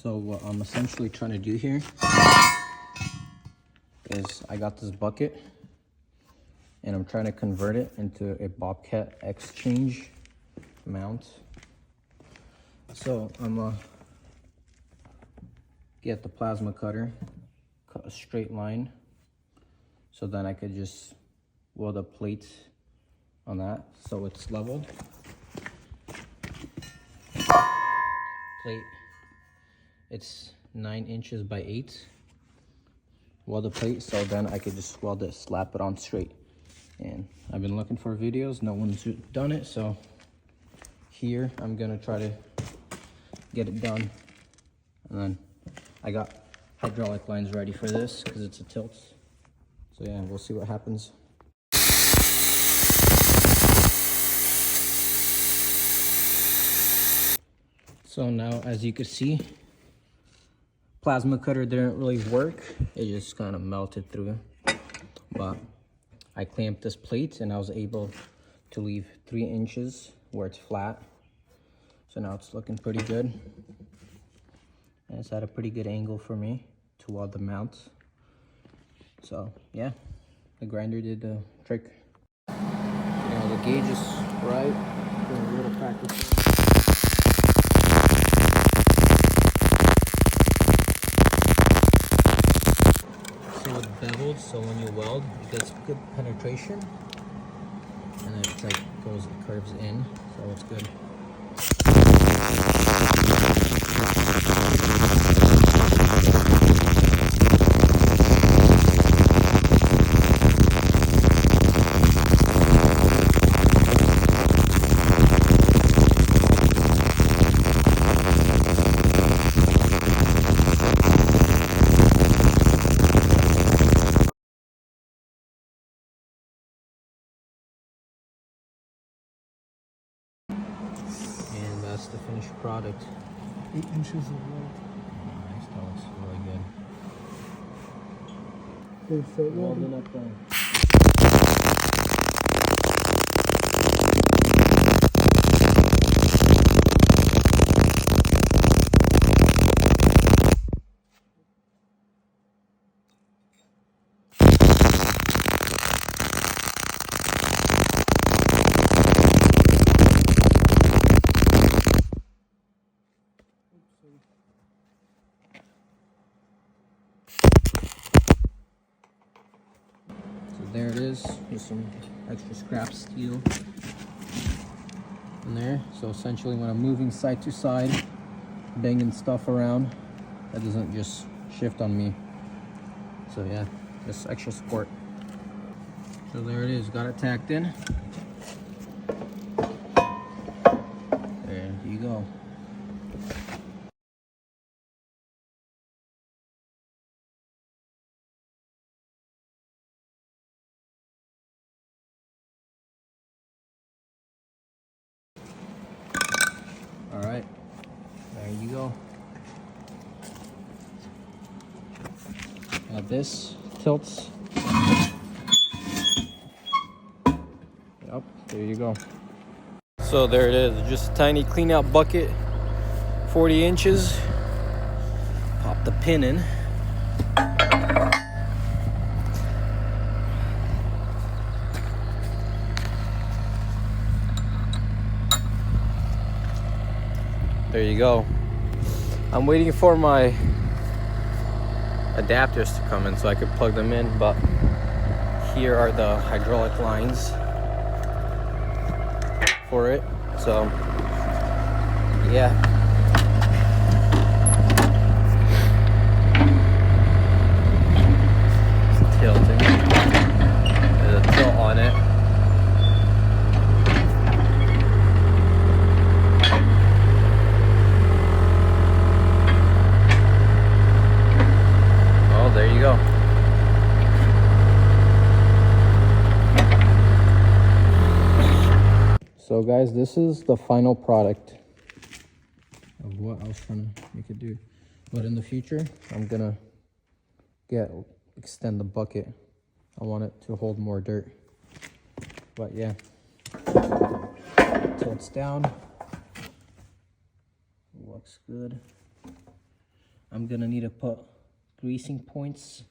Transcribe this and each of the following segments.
So what I'm essentially trying to do here is I got this bucket and I'm trying to convert it into a Bobcat exchange mount. So I'm gonna get the plasma cutter, cut a straight line, so then I could just weld a plate on that so it's leveled. Plate, it's 9 inches by 8. Weld the plate so then I could just weld it, slap it on straight. And I've been looking for videos, no one's done it, so here I'm gonna try to get it done. And then I got hydraulic lines ready for this because it's a tilt. So yeah, we'll see what happens. So now, as you can see, plasma cutter didn't really work. It just kind of melted through. But I clamped this plate and I was able to leave 3 inches where it's flat. So now it's looking pretty good. And it's at a pretty good angle for me to weld the mount. So yeah, the grinder did the trick. You know, the gauge is right. Doing a little practice. So it's beveled, so when you weld, it gets good penetration. And then it's like curves in, so it's good. And that's the finished product. 8 inches of weld. Nice, that looks really good. They start Welding up done. There it is, just some extra scrap steel in there. So essentially when I'm moving side to side, banging stuff around, that doesn't just shift on me. So yeah, just extra support. So there it is, got it tacked in. There you go. All right, there you go. Now this tilts. Yep, there you go. So there it is, just a tiny clean out bucket, 40 inches. Pop the pin in. There you go. I'm waiting for my adapters to come in so I could plug them in, but here are the hydraulic lines for it. So yeah. It's tilting. There's a tilt on it. There you go. So guys, this is the final product of what I was trying to make it do. But in the future, I'm gonna extend the bucket. I want it to hold more dirt. But yeah, tilts down. Looks good. I'm gonna need to put greasing points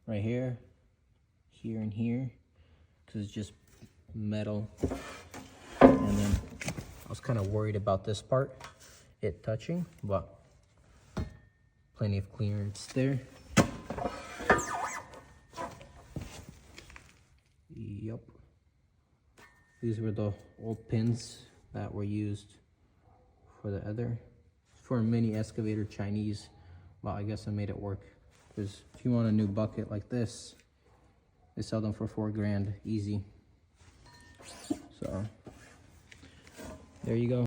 right here, here, and here, because it's just metal. And then I was kind of worried about this part, it touching, but plenty of clearance there. Yep. These were the old pins that were used for the other, for a mini excavator Chinese. Well, I guess I made it work, because if you want a new bucket like this, they sell them for $4 grand easy. So there you go.